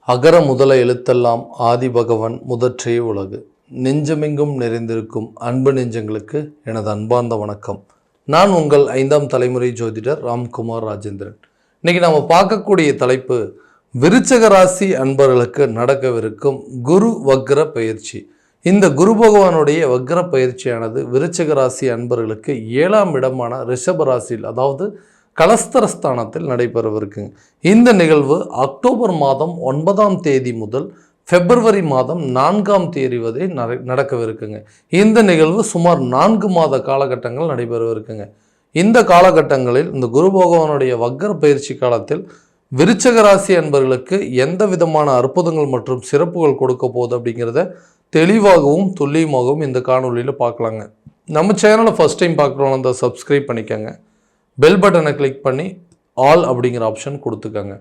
அகர முதல எழுத்தெல்லாம் ஆதிபகவன் முதற்றே உலகு. நெஞ்சமெங்கும் நிறைந்திருக்கும் அன்பு நெஞ்சங்களுக்கு எனது அன்பார்ந்த வணக்கம். நான் உங்கள் 5ஆம் தலைமுறை ஜோதிடர் ராம்குமார் ராஜேந்திரன். இன்னைக்கு நாம் பார்க்கக்கூடிய தலைப்பு விருச்சக ராசி அன்பர்களுக்கு நடக்கவிருக்கும் குரு வக்ர பயிற்சி. இந்த குரு பகவானுடைய வக்ர பயிற்சியானது விருச்சக ராசி அன்பர்களுக்கு 7ஆம் இடமான ரிஷப ராசியில், அதாவது கலஸ்தரஸ்தானத்தில் நடைபெறவிருக்குங்க. இந்த நிகழ்வு அக்டோபர் மாதம் 9ஆம் தேதி முதல் பிப்ரவரி மாதம் 4ஆம் தேதி வரை நடக்கவிருக்குங்க. இந்த நிகழ்வு சுமார் 4 மாத காலகட்டங்கள் நடைபெறவிருக்குங்க. இந்த காலகட்டங்களில் இந்த குரு பகவானுடைய வக்ர பயிற்சி காலத்தில் விருச்சக ராசி அன்பர்களுக்கு எந்த விதமான அற்புதங்கள் மற்றும் சிறப்புகள் கொடுக்க போகுது அப்படிங்கிறத தெளிவாகவும் துல்லியமாகவும் இந்த காணொலியில் பார்க்கலாங்க. நம்ம சேனலை ஃபஸ்ட் டைம் பார்க்குறோம், அந்த சப்ஸ்கிரைப் பண்ணிக்கோங்க. பெல் பட்டனை கிளிக் பண்ணி ஆல் அப்படிங்கிற ஆப்ஷன் கொடுத்துக்கோங்க.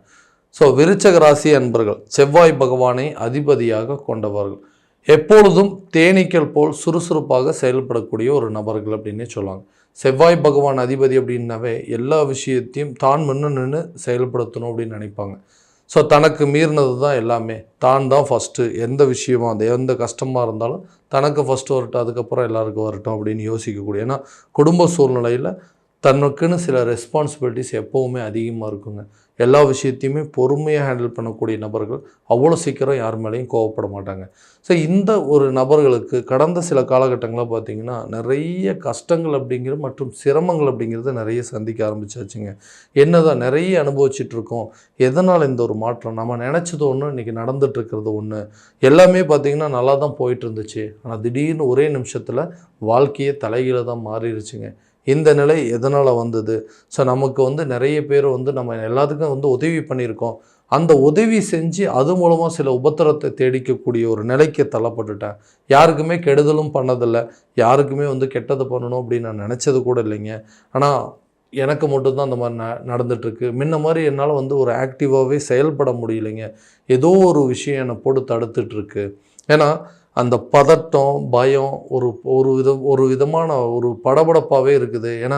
ஸோ விருச்சக ராசி அன்பர்கள் செவ்வாய் பகவானை அதிபதியாக கொண்டவர்கள், எப்பொழுதும் தேனீக்கள் போல் சுறுசுறுப்பாக செயல்படக்கூடிய ஒரு நபர்கள் அப்படின்னே சொல்லுவாங்க. செவ்வாய் பகவான் அதிபதி அப்படின்னாவே எல்லா விஷயத்தையும் தான் நின்று செயல்படுத்தணும் அப்படின்னு நினைப்பாங்க. ஸோ தனக்கு மீறினது தான் எல்லாமே, தான் ஃபஸ்ட்டு, எந்த விஷயமோ அது எந்த கஷ்டமாக இருந்தாலும் தனக்கு ஃபஸ்ட்டு வரட்டும், அதுக்கப்புறம் எல்லாருக்கும் வரட்டும் அப்படின்னு யோசிக்கக்கூடிய, ஏன்னா குடும்ப சூழ்நிலையில் தனக்குன்னு சில ரெஸ்பான்சிபிலிட்டிஸ் எப்போவுமே அதிகமாக இருக்குங்க. எல்லா விஷயத்தையுமே பொறுமையாக ஹேண்டில் பண்ணக்கூடிய நபர்கள் அவ்வளோ சீக்கிரம் யார் மேலேயும் கோவப்பட மாட்டாங்க. ஸோ இந்த ஒரு நபர்களுக்கு கடந்த சில காலகட்டங்களாக பார்த்திங்கன்னா நிறைய கஷ்டங்கள் அப்படிங்கிறது மற்றும் சிரமங்கள் அப்படிங்கிறது நிறைய சந்திக்க ஆரம்பிச்சாச்சுங்க. என்னதான் நிறைய அனுபவிச்சிட்ருக்கோம். எதனால் இந்த ஒரு மாற்றம்? நம்ம நினச்சது ஒன்று, இன்றைக்கி நடந்துகிட்ருக்கிறது ஒன்று. எல்லாமே பார்த்திங்கன்னா நல்லா தான் போயிட்டு இருந்துச்சு. ஆனால் திடீர்னு ஒரே நிமிஷத்தில் வாழ்க்கையே தலைகீழ தான் மாறிடுச்சுங்க. இந்த நிலை எதனால் வந்தது? ஸோ நமக்கு நிறைய பேர் நம்ம எல்லாத்துக்கும் உதவி பண்ணியிருக்கோம். அந்த உதவி செஞ்சு அது மூலமாக சில உபத்திரத்தை தேடிக்கக்கூடிய ஒரு நிலைக்கு தள்ளப்பட்டுட்டேன். யாருக்குமே கெடுதலும் பண்ணதில்லை, யாருக்குமே கெட்டது பண்ணணும் அப்படின்னு நான் நினச்சது கூட இல்லைங்க. ஆனால் எனக்கு மட்டும்தான் அந்த மாதிரி நடந்துகிட்ருக்கு. முன்ன மாதிரி என்னால் ஒரு ஆக்டிவாகவே செயல்பட முடியலைங்க. ஏதோ ஒரு விஷயம் என்னை போட்டு தடுத்துட்ருக்கு. ஏன்னா அந்த பதட்டம், பயம், ஒரு விதமான ஒரு படபடப்பாகவே இருக்குது. ஏன்னா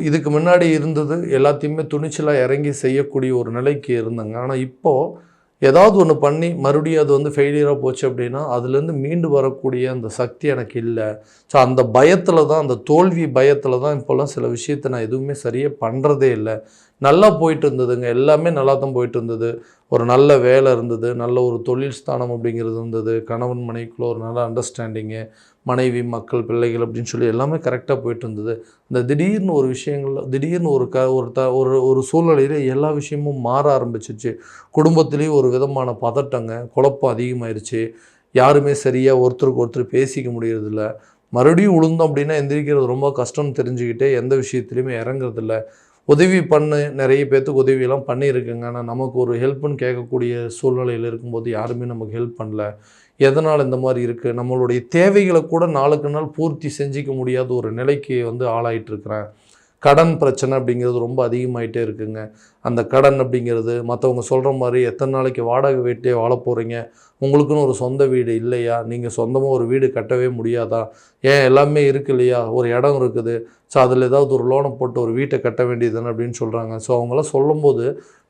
இதுக்கு முன்னாடி இருந்தது எல்லாத்தையுமே துணிச்சலாக இறங்கி செய்யக்கூடிய ஒரு நிலைக்கு இருந்தேங்க. ஆனால் இப்போது ஏதாவது ஒன்று பண்ணி மறுபடியும் அது ஃபெயிலியராக போச்சு அப்படின்னா அதுலேருந்து மீண்டு வரக்கூடிய அந்த சக்தி எனக்கு இல்லை. ஸோ அந்த பயத்தில் தான், அந்த தோல்வி பயத்தில் தான் இப்போல்லாம் சில விஷயத்தை நான் எதுவுமே சரியாக பண்ணுறதே இல்லை. நல்லா போயிட்டு இருந்ததுங்க, எல்லாமே நல்லா தான் போயிட்டு இருந்தது. ஒரு நல்ல வேலை இருந்தது, நல்ல ஒரு தொழில் ஸ்தானம் அப்படிங்கிறது இருந்தது, கணவன் மனைவிக்குள்ள ஒரு நல்ல அண்டர்ஸ்டாண்டிங்கு, மனைவி மக்கள் பிள்ளைகள் அப்படின்னு சொல்லி எல்லாமே கரெக்டாக போயிட்டு இருந்தது. இந்த திடீர்னு ஒரு விஷயங்கள், திடீர்னு ஒரு சூழ்நிலையில் எல்லா விஷயமும் மாற ஆரம்பிச்சிச்சு. குடும்பத்துலேயும் ஒரு விதமான பதட்டங்க, குழப்பம் அதிகமாயிருச்சு. யாருமே சரியாக ஒருத்தருக்கு ஒருத்தர் பேசிக்க முடியறதில்ல. மறுபடியும் விழுந்தோம் அப்படின்னா எந்திரிக்கிறது ரொம்ப கஷ்டம்னு தெரிஞ்சுக்கிட்டே எந்த விஷயத்துலையுமே இறங்குறதில்ல. உதவி நிறைய பேர்த்துக்கு உதவியெல்லாம் பண்ணியிருக்குங்க. ஆனால் நமக்கு ஒரு ஹெல்ப்புன்னு கேட்கக்கூடிய சூழ்நிலையில் இருக்கும்போது யாருமே நமக்கு ஹெல்ப் பண்ணல. எதனால் இந்த மாதிரி இருக்குது? நம்மளுடைய தேவைகளை கூட நாளுக்கு நாள் பூர்த்தி செஞ்சிக்க முடியாத ஒரு நிலைக்கு ஆளாயிட்ருக்கிறேன். கடன் பிரச்சனை அப்படிங்கிறது ரொம்ப அதிகமாகிட்டே இருக்குங்க. அந்த கடன் அப்படிங்கிறது மற்றவங்க சொல்கிற மாதிரி எத்தனை நாளைக்கு வாடகை வீட்டையே வாழ போகிறீங்க? உங்களுக்குன்னு ஒரு சொந்த வீடு இல்லையா? நீங்கள் சொந்தமாக ஒரு வீடு கட்டவே முடியாதா? ஏன் எல்லாமே இருக்குது இல்லையா? ஒரு இடம் இருக்குது, ஸோ அதில் ஏதாவது ஒரு லோனை போட்டு ஒரு வீட்டை கட்ட வேண்டியது தானே அப்படின்னு சொல்கிறாங்க. ஸோ அவங்களாம் சொல்லும்போது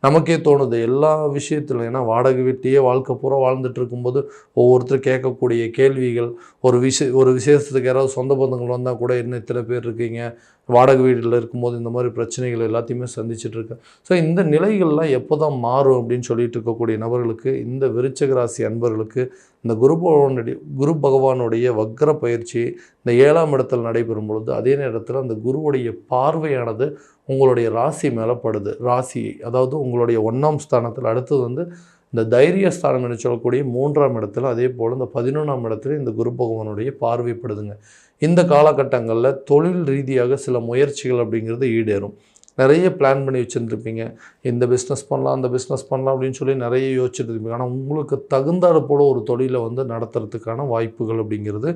நமக்கே தோணுது எல்லா விஷயத்தில். ஏன்னா வாடகை வீட்டையே வாழ்க்கை பூரா வாழ்ந்துட்டு இருக்கும்போது ஒவ்வொருத்தர் கேட்கக்கூடிய கேள்விகள், ஒரு விசேஷத்துக்கு யாராவது சொந்த பந்தங்கள் வந்தால் கூட என்ன இத்தனை பேர் இருக்கீங்க, வாடகை வீட்டில் இருக்கும்போது இந்த மாதிரி பிரச்சனைகள் எல்லாத்தையுமே சந்திச்சிட்ருக்கேன். ஸோ இந்த நிலைகள்லாம் எப்போ தான் மாறும் அப்படின்னு சொல்லிட்டு இருக்கக்கூடிய நபர்களுக்கு, இந்த விருச்சக ராசி அன்பர்களுக்கு இந்த குரு பகவானுடைய வக்ர பயிற்சி இந்த 7ஆம் இடத்தில் நடைபெறும் பொழுது, அதே நேரத்தில் அந்த குருவுடைய பார்வையானது உங்களுடைய ராசி மேலே படுது. ராசி அதாவது உங்களுடைய 1ஆம் ஸ்தானத்தில், அடுத்தது இந்த தைரிய ஸ்தானம் என்று சொல்லக்கூடிய 3ஆம் இடத்துல, அதே போல் இந்த 11ஆம் இடத்துல இந்த குரு பகவானுடைய பார்வைப்படுதுங்க. இந்த காலகட்டங்களில் தொழில் ரீதியாக சில முயற்சிகள் அப்படிங்கிறது ஈடேறும். நிறைய பிளான் பண்ணி வச்சுருந்துருப்பீங்க. இந்த பிஸ்னஸ் பண்ணலாம், அந்த பிஸ்னஸ் பண்ணலாம் அப்படின்னு சொல்லி நிறைய யோசிச்சுட்டு இருப்பீங்க. ஆனால் உங்களுக்கு தகுந்தாறு போல் ஒரு தொழிலை நடத்துறதுக்கான வாய்ப்புகள் அப்படிங்கிறது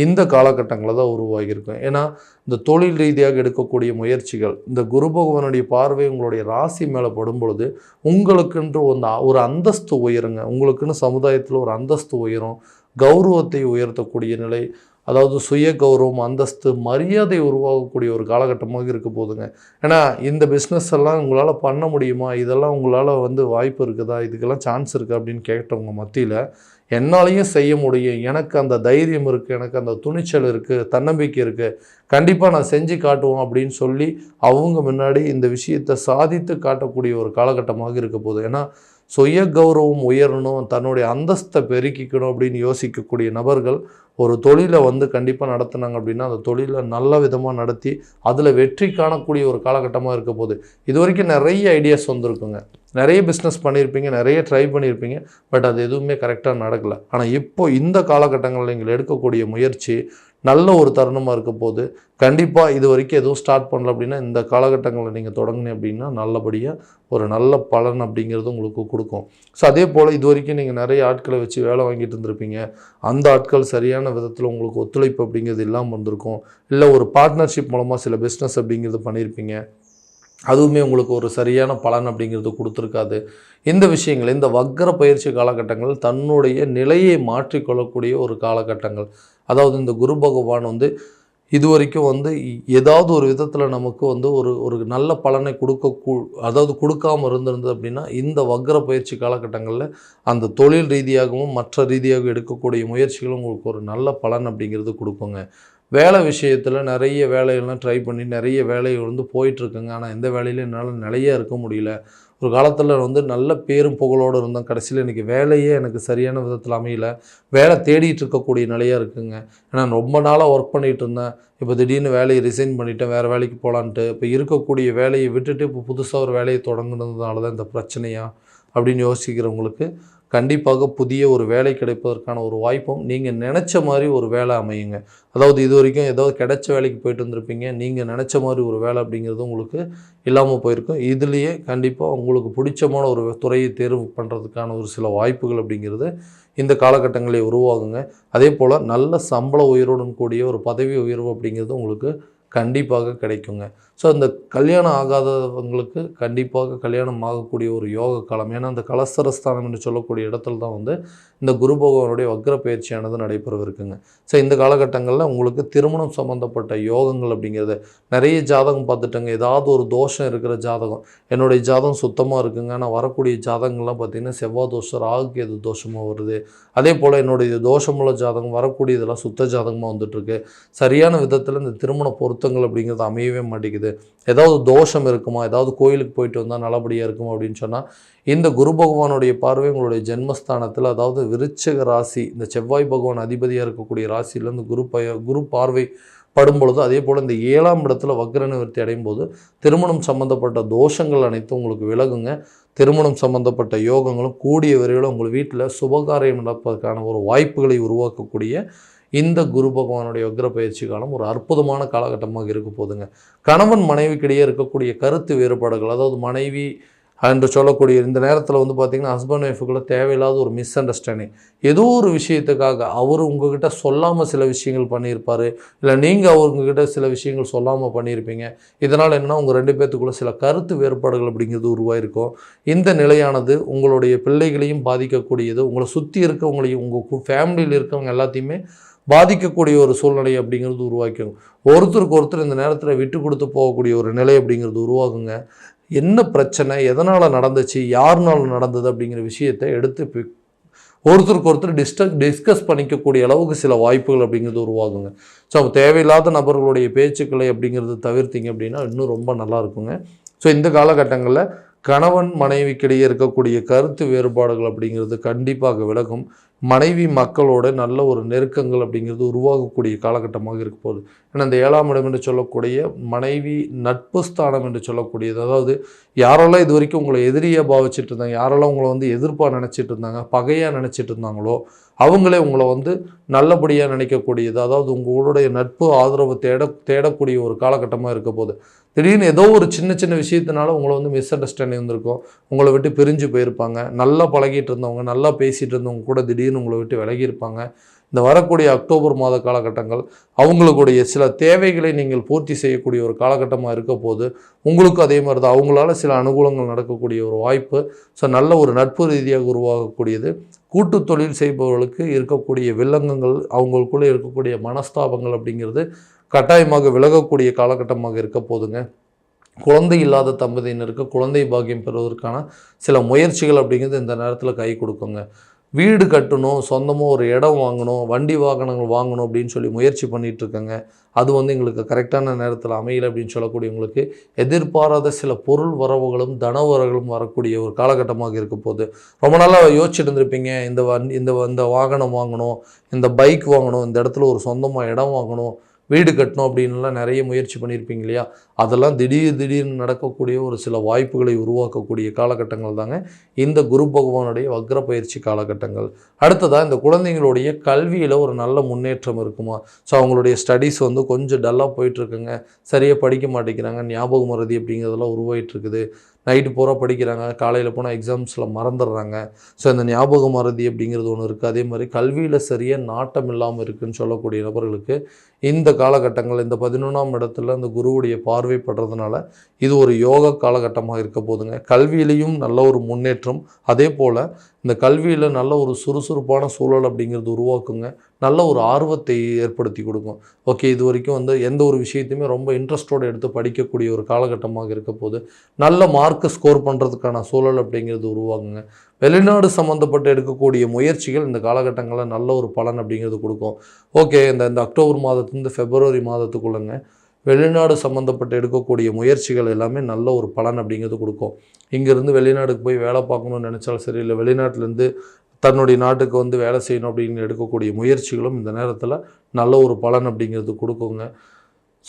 இந்த காலகட்டங்களில் தான் உருவாகியிருக்கும். ஏன்னா இந்த தொழில் ரீதியாக எடுக்கக்கூடிய முயற்சிகள், இந்த குரு பகவானுடைய பார்வை உங்களுடைய ராசி மேலே படும் பொழுது உங்களுக்குன்று ஒரு அந்தஸ்து உயருங்க. உங்களுக்குன்னு சமுதாயத்தில் ஒரு அந்தஸ்து உயரும், கௌரவத்தை உயர்த்தக்கூடிய நிலை, அதாவது சுய கௌரவம், அந்தஸ்து, மரியாதை உருவாகக்கூடிய ஒரு காலகட்டமாக இருக்க போகுதுங்க. ஏன்னா இந்த பிஸ்னஸ் எல்லாம் உங்களால் பண்ண முடியுமா, இதெல்லாம் உங்களால் வாய்ப்பு இருக்குதா, இதுக்கெல்லாம் சான்ஸ் இருக்கா அப்படின்னு கேட்டவங்க மத்தியில் என்னாலையும் செய்ய முடியும், எனக்கு அந்த தைரியம் இருக்குது, எனக்கு அந்த துணிச்சல் இருக்குது, தன்னம்பிக்கை இருக்குது, கண்டிப்பாக நான் செஞ்சு காட்டுவோம் அப்படின்னு சொல்லி அவங்க முன்னாடி இந்த விஷயத்தை சாதித்து காட்டக்கூடிய ஒரு காலகட்டமாக இருக்க போகுது. ஏன்னா சுய கௌரவம் உயரணும், தன்னுடைய அந்தஸ்தை பெருக்கிக்கணும் அப்படின்னு யோசிக்கக்கூடிய நபர்கள் ஒரு தொழிலை கண்டிப்பாக நடத்துனாங்க அப்படின்னா அந்த தொழிலை நல்ல விதமாக நடத்தி அதில் வெற்றி காணக்கூடிய ஒரு காலகட்டமாக இருக்க போகுது. இது வரைக்கும் நிறைய ஐடியாஸ் வந்திருக்குங்க, நிறைய பிஸ்னஸ் பண்ணியிருப்பீங்க, நிறைய ட்ரை பண்ணியிருப்பீங்க, பட் அது எதுவுமே கரெக்டாக நடக்கலை. ஆனால் இப்போ இந்த காலகட்டங்களில் நீங்கள் எடுக்கக்கூடிய முயற்சி நல்ல ஒரு தருணமாக இருக்க போது. கண்டிப்பாக இது வரைக்கும் எதுவும் ஸ்டார்ட் பண்ணல அப்படின்னா இந்த காலகட்டங்களில் நீங்கள் தொடங்கினீங்க அப்படின்னா நல்லபடியாக ஒரு நல்ல பலன் அப்படிங்கிறது உங்களுக்கு கொடுக்கும். ஸோ அதே போல் இது வரைக்கும் நீங்கள் நிறைய ஆட்களை வச்சு வேலை வாங்கிட்டு இருந்திருப்பீங்க, அந்த ஆட்கள் சரியான விதத்தில் உங்களுக்கு ஒத்துழைப்பு அப்படிங்கிறது இல்லாமல் வந்திருக்கும். இல்லை ஒரு பார்ட்னர்ஷிப் மூலமாக சில பிஸ்னஸ் அப்படிங்கிறது பண்ணியிருப்பீங்க, அதுவுமே உங்களுக்கு ஒரு சரியான பலன் அப்படிங்கிறது கொடுத்துருக்காது. இந்த விஷயங்கள் இந்த வக்ர பயிற்சி காலகட்டங்கள் தன்னுடைய நிலையை மாற்றிக்கொள்ளக்கூடிய ஒரு காலகட்டங்கள். அதாவது இந்த குரு பகவான் இது வரைக்கும் ஏதாவது ஒரு விதத்தில் நமக்கு ஒரு நல்ல பலனை கொடுக்காமல் இருந்திருந்தது அப்படின்னா இந்த வக்ர பயிற்சி காலகட்டங்களில் அந்த தொழில் ரீதியாகவும் மற்ற ரீதியாகவும் எடுக்கக்கூடிய முயற்சிகளும் உங்களுக்கு ஒரு நல்ல பலன் அப்படிங்கிறது கொடுக்குங்க. வேலை விஷயத்தில் நிறைய வேலையெல்லாம் ட்ரை பண்ணி நிறைய வேலை போயிட்டுருக்குங்க. ஆனால் எந்த வேலையிலும் என்னால் நிலையாக இருக்க முடியல. ஒரு காலத்தில் நல்ல பேரும் புகழோடு இருந்தோம், கடைசியில் இன்றைக்கி வேலையே எனக்கு சரியான விதத்தில் அமையல, வேலை தேடிட்டு இருக்கக்கூடிய நிலையாக இருக்குங்க. ஏன்னா ரொம்ப நாளாக ஒர்க் பண்ணிகிட்டு இருந்தேன், இப்போ திடீர்னு வேலையை ரிசைன் பண்ணிவிட்டேன், வேறு வேலைக்கு போகலான்ட்டு. இப்போ இருக்கக்கூடிய வேலையை விட்டுட்டு இப்போ புதுசாக ஒரு வேலையை தொடங்குனதுனால தான் இந்த பிரச்சனையா அப்படின்னு யோசிக்கிறவங்களுக்கு கண்டிப்பாக புதிய ஒரு வேலை கிடைப்பதற்கான ஒரு வாய்ப்பும் நீங்கள் நினச்ச மாதிரி ஒரு வேலை அமையுங்க. அதாவது இது வரைக்கும் ஏதாவது கிடைச்ச வேலைக்கு போயிட்டு வந்திருப்பீங்க, நீங்கள் நினச்ச மாதிரி ஒரு வேலை அப்படிங்கிறது உங்களுக்கு இல்லாமல் போயிருக்கும். இதுலேயே கண்டிப்பாக உங்களுக்கு பிடிச்சமான ஒரு துறையை தேர்வு பண்ணுறதுக்கான ஒரு சில வாய்ப்புகள் அப்படிங்கிறது இந்த காலகட்டங்களில் உருவாகுங்க. அதே போல் நல்ல சம்பள உயர்வுடன் கூடிய ஒரு பதவி உயர்வு அப்படிங்கிறது உங்களுக்கு கண்டிப்பாக கிடைக்குங்க. ஸோ இந்த கல்யாணம் ஆகாதவங்களுக்கு கண்டிப்பாக கல்யாணம் ஆகக்கூடிய ஒரு யோக காலம். ஏன்னா அந்த கலஸ்தரஸ்தானம் என்று சொல்லக்கூடிய இடத்துல தான் இந்த குரு பகவானுடைய வக்ர பயிற்சியானது நடைபெறவிருக்குங்க. ஸோ இந்த காலகட்டங்களில் உங்களுக்கு திருமணம் சம்மந்தப்பட்ட யோகங்கள் அப்படிங்கிறது நிறைய ஜாதகம் பார்த்துட்டங்க. ஏதாவது ஒரு தோஷம் இருக்கிற ஜாதகம், என்னுடைய ஜாதகம் சுத்தமாக இருக்குங்க, ஆனால் வரக்கூடிய ஜாதகங்கள்லாம் பார்த்திங்கன்னா செவ்வாய் தோஷம், ராகு கேது தோஷமாக வருது. அதே போல் என்னுடைய தோஷமுள்ள ஜாதகம் வரக்கூடியதெல்லாம் சுத்த ஜாதகமாக வந்துட்டுருக்கு. சரியான விதத்தில் இந்த திருமண பொருத்தங்கள் அப்படிங்கிறது அமையவே மாட்டேங்குது. ஏதாவது தோஷம் இருக்குமா, ஏதாவது கோயிலுக்கு போயிட்டு வந்தால் நல்லபடியாக இருக்குமா அப்படின்னு சொன்னால் இந்த குரு பகவானுடைய பார்வை உங்களுடைய ஜென்மஸ்தானத்தில், அதாவது விருச்சிக ராசி, இந்த செவ்வாய் பகவான் அதிபதியாக இருக்கக்கூடிய ராசியிலேருந்து குரு பார்வை படும் பொழுது, அதே போல் இந்த 7ஆம் இடத்துல வக்ர நிவர்த்தி அடையும் போது திருமணம் சம்பந்தப்பட்ட தோஷங்கள் அனைத்தும் உங்களுக்கு விலகுங்க. திருமணம் சம்பந்தப்பட்ட யோகங்களும் கூடிய விரைவில் உங்கள் வீட்டில் சுபகாரியம் நடப்பதற்கான ஒரு வாய்ப்புகளை உருவாக்கக்கூடிய இந்த குரு பகவானுடைய வக்ர பயிற்சி காலம் ஒரு அற்புதமான காலகட்டமாக இருக்க போதுங்க. கணவன் மனைவிக்கிடையே இருக்கக்கூடிய கருத்து வேறுபாடுகள், அதாவது மனைவி என்று சொல்லக்கூடிய இந்த நேரத்தில் பார்த்திங்கன்னா ஹஸ்பண்ட் ஒய்ஃபுக்குள்ள தேவையில்லாத ஒரு மிஸ் அண்டர்ஸ்டாண்டிங், ஏதோ ஒரு விஷயத்துக்காக அவர் உங்ககிட்ட சொல்லாமல் சில விஷயங்கள் பண்ணியிருப்பார், இல்லை நீங்கள் அவங்கக்கிட்ட சில விஷயங்கள் சொல்லாமல் பண்ணியிருப்பீங்க. இதனால் என்னென்னா உங்கள் 2 பேர்த்துக்குள்ள சில கருத்து வேறுபாடுகள் அப்படிங்கிறது உருவாயிருக்கும். இந்த நிலையானது உங்களுடைய பிள்ளைகளையும் பாதிக்கக்கூடியது, உங்களை சுற்றி இருக்கவங்களையும் உங்கள் ஃபேமிலியில் இருக்கவங்க எல்லாத்தையுமே பாதிக்கக்கூடிய ஒரு சூழ்நிலை அப்படிங்கிறது உருவாக்கும். ஒருத்தருக்கு ஒருத்தர் இந்த நேரத்தில் விட்டு கொடுத்து போகக்கூடிய ஒரு நிலை அப்படிங்கிறது உருவாகுங்க. என்ன பிரச்சனை, எதனால் நடந்துச்சு, யாருனால நடந்தது அப்படிங்கிற விஷயத்தை எடுத்து ஒருத்தருக்கு ஒருத்தர் டிஸ்கஸ் பண்ணிக்கக்கூடிய அளவுக்கு சில வாய்ப்புகள் அப்படிங்கிறது உருவாகுங்க. ஸோ தேவையில்லாத நபர்களுடைய பேச்சுக்களை அப்படிங்கிறது தவிர்த்திங்க அப்படின்னா இன்னும் ரொம்ப நல்லா இருக்குங்க. ஸோ இந்த காலகட்டங்களில் கணவன் மனைவிக்கிடையே இருக்கக்கூடிய கருத்து வேறுபாடுகள் அப்படிங்கிறது கண்டிப்பாக விலகும். மனைவி மக்களோட நல்ல ஒரு நெருக்கங்கள் அப்படிங்கிறது உருவாகக்கூடிய காலகட்டமாக இருக்க போகுது. ஏன்னா இந்த 7ஆம் இடம் என்று சொல்லக்கூடிய மனைவி நட்பு ஸ்தானம் என்று சொல்லக்கூடியது, அதாவது யாரெல்லாம் இது வரைக்கும் உங்களை எதிரியாக பாவிச்சிட்டு இருந்தாங்க, யாரெல்லாம் உங்களை எதிர்ப்பாக நினச்சிட்டு இருந்தாங்க, பகையாக நினச்சிட்டு இருந்தாங்களோ அவங்களே உங்களை நல்லபடியாக நினைக்கக்கூடியது, அதாவது உங்களுடைய நட்பு ஆதரவு தேடக்கூடிய ஒரு காலகட்டமாக இருக்க போகுது. திடீர்னு ஏதோ ஒரு சின்ன சின்ன விஷயத்தினால உங்களை மிஸ் அண்டர்ஸ்டாண்டிங் இருந்திருக்கும், உங்களை விட்டு பிரிஞ்சு போயிருப்பாங்க. நல்லா பழகிட்டு இருந்தவங்க, நல்லா பேசிகிட்டு இருந்தவங்க கூட திடீர்னு உங்களை விட்டு விலகியிருப்பாங்க. இந்த வரக்கூடிய அக்டோபர் மாத காலகட்டங்கள் அவங்களுடைய சில தேவைகளை நீங்கள் பூர்த்தி செய்யக்கூடிய ஒரு காலகட்டமாக இருக்க போது. உங்களுக்கும் அதே மாதிரி தான் அவங்களால சில அனுகூலங்கள் நடக்கக்கூடிய ஒரு வாய்ப்பு. ஸோ நல்ல ஒரு நட்பு ரீதியாக உருவாகக்கூடியது. கூட்டு தொழில் செய்பவர்களுக்கு இருக்கக்கூடிய வில்லங்கங்கள், அவங்களுக்குள்ளே இருக்கக்கூடிய மனஸ்தாபங்கள் அப்படிங்கிறது கட்டாயமாக விலகக்கூடிய காலகட்டமாக இருக்க போதுங்க. குழந்தை இல்லாத தம்பதியினருக்கு குழந்தை பாக்கியம் பெறுவதற்கான சில முயற்சிகள் அப்படிங்கிறது இந்த நேரத்தில் கை கொடுக்குங்க. வீடு கட்டணும், சொந்தமாக ஒரு இடம் வாங்கணும், வண்டி வாகனங்கள் வாங்கணும் அப்படின்னு சொல்லி முயற்சி பண்ணிகிட்ருக்கேங்க. அது எங்களுக்கு கரெக்டான நேரத்தில் அமையலை அப்படின்னு சொல்லக்கூடியவங்களுக்கு எதிர்பாராத சில பொருள் வரவுகளும் தன வரவுகளும் வரக்கூடிய ஒரு காலகட்டமாக இருக்க போகுது. ரொம்ப நாளாக யோசிச்சுட்டு இருந்திருப்பீங்க, இந்த வாகனம் வாங்கணும், இந்த பைக் வாங்கணும், இந்த இடத்துல ஒரு சொந்தமாக இடம் வாங்கணும், வீடு கட்டணும் அப்படின்லாம் நிறைய முயற்சி பண்ணியிருப்பீங்க இல்லையா? அதெல்லாம் திடீர்னு நடக்கக்கூடிய ஒரு சில வாய்ப்புகளை உருவாக்கக்கூடிய காலகட்டங்கள் தாங்க இந்த குரு பகவானுடைய வக்ர பயிற்சி காலகட்டங்கள். அடுத்ததாக இந்த குழந்தைங்களுடைய கல்வியில் ஒரு நல்ல முன்னேற்றம் இருக்குமா? ஸோ அவங்களுடைய ஸ்டடீஸ் கொஞ்சம் டல்லாக போயிட்டுருக்குங்க, சரியாக படிக்க மாட்டேங்கிறாங்க, ஞாபக மறதி அப்படிங்கிறதெல்லாம் உருவாகிட்டுருக்குது, நைட்டு பூரா படிக்கிறாங்க, காலையில் போனால் எக்ஸாம்ஸில் மறந்துடுறாங்க. ஸோ இந்த ஞாபக மறதி அப்படிங்கிறது ஒன்று இருக்குது. அதே மாதிரி கல்வியில் சரியாக நாட்டம் இல்லாமல் இருக்குதுன்னு சொல்லக்கூடிய நபர்களுக்கு இந்த காலகட்டங்கள், இந்த 11ஆம் இடத்துல இந்த குருவுடைய பார்வைப்படுறதுனால இது ஒரு யோக காலகட்டமாக இருக்க போதுங்க. கல்வியிலையும் நல்ல ஒரு முன்னேற்றம், அதே போல் இந்த கல்வியில் நல்ல ஒரு சுறுசுறுப்பான சூழல் அப்படிங்கிறது உருவாக்குங்க, நல்ல ஒரு ஆர்வத்தை ஏற்படுத்தி கொடுக்கும். ஓகே, இது வரைக்கும் எந்த ஒரு விஷயத்தையுமே ரொம்ப இன்ட்ரெஸ்டோடு எடுத்து படிக்கக்கூடிய ஒரு காலகட்டமாக இருக்க போது நல்ல மார்க்கு ஸ்கோர் பண்ணுறதுக்கான சூழல் அப்படிங்கிறது உருவாகுங்க. வெளிநாடு சம்மந்தப்பட்டு எடுக்கக்கூடிய முயற்சிகள் இந்த காலகட்டங்களில் நல்ல ஒரு பலன் அப்படிங்கிறது கொடுக்கும். ஓகே, இந்த அக்டோபர் மாதத்துலேருந்து பிப்ரவரி மாதத்துக்குள்ளங்க வெளிநாடு சம்மந்தப்பட்டு எடுக்கக்கூடிய முயற்சிகள் எல்லாமே நல்ல ஒரு பலன் அப்படிங்கிறது கொடுக்கும். இங்கேருந்து வெளிநாடுக்கு போய் வேலை பார்க்கணும்னு நினச்சாலும் சரி, இல்லை வெளிநாட்டிலேருந்து தன்னுடைய நாட்டுக்கு வேலை செய்யணும் அப்படின்னு எடுக்கக்கூடிய முயற்சிகளும் இந்த நேரத்தில் நல்ல ஒரு பலன் அப்படிங்கிறது கொடுக்குங்க.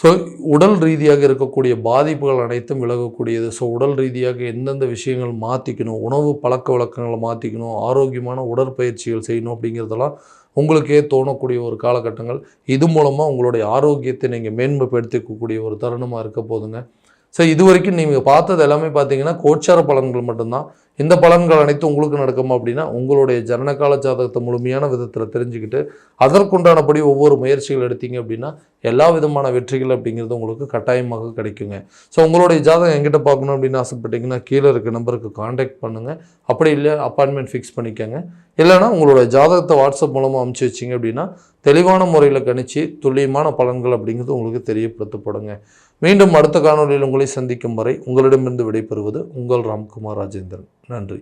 ஸோ உடல் ரீதியாக இருக்கக்கூடிய பாதிப்புகள் அனைத்தும் விலகக்கூடியது. ஸோ உடல் ரீதியாக எந்தெந்த விஷயங்கள் மாற்றிக்கணும், உணவு பழக்க வழக்கங்களை மாற்றிக்கணும், ஆரோக்கியமான உடற்பயிற்சிகள் செய்யணும் அப்படிங்கிறதெல்லாம் உங்களுக்கே தோணக்கூடிய ஒரு காலகட்டங்கள். இது மூலமாக உங்களுடைய ஆரோக்கியத்தை நீங்கள் மேன்மைப்படுத்திக்கக்கூடிய ஒரு தருணமாக இருக்க போதுங்க. ஸோ இது வரைக்கும் நீங்கள் பார்த்தது எல்லாமே பார்த்தீங்கன்னா கோச்சார பலன்கள் மட்டும்தான். இந்த பலன்கள் அனைத்தும் உங்களுக்கு நடக்குமா அப்படின்னா உங்களுடைய ஜனனகால ஜாதகத்தை முழுமையான விதத்தில் தெரிஞ்சுக்கிட்டு அதற்குண்டானபடி ஒவ்வொரு முயற்சிகள் எடுத்தீங்க அப்படின்னா எல்லா விதமான வெற்றிகள் அப்படிங்கிறது உங்களுக்கு கட்டாயமாக கிடைக்குங்க. ஸோ உங்களுடைய ஜாதகம் எங்கிட்ட பார்க்கணும் அப்படின்னு ஆசைப்பட்டீங்கன்னா கீழே இருக்க நம்பருக்கு காண்டாக்ட் பண்ணுங்கள். அப்படி இல்லை அப்பாயின்மெண்ட் ஃபிக்ஸ் பண்ணிக்கோங்க. இல்லைனா உங்களோட ஜாதகத்தை வாட்ஸ்அப் மூலமாக அனுப்பிச்சி வச்சிங்க அப்படின்னா தெளிவான முறையில் கணிச்சு துல்லியமான பலன்கள் அப்படிங்கிறது உங்களுக்கு தெரியப்படுத்தப்படுங்க. மீண்டும் அடுத்த காணொலியில் உங்களை சந்திக்கும் வரை உங்களிடமிருந்து விடைபெறுவது உங்கள் ராம்குமார் ராஜேந்திரன். நன்றி.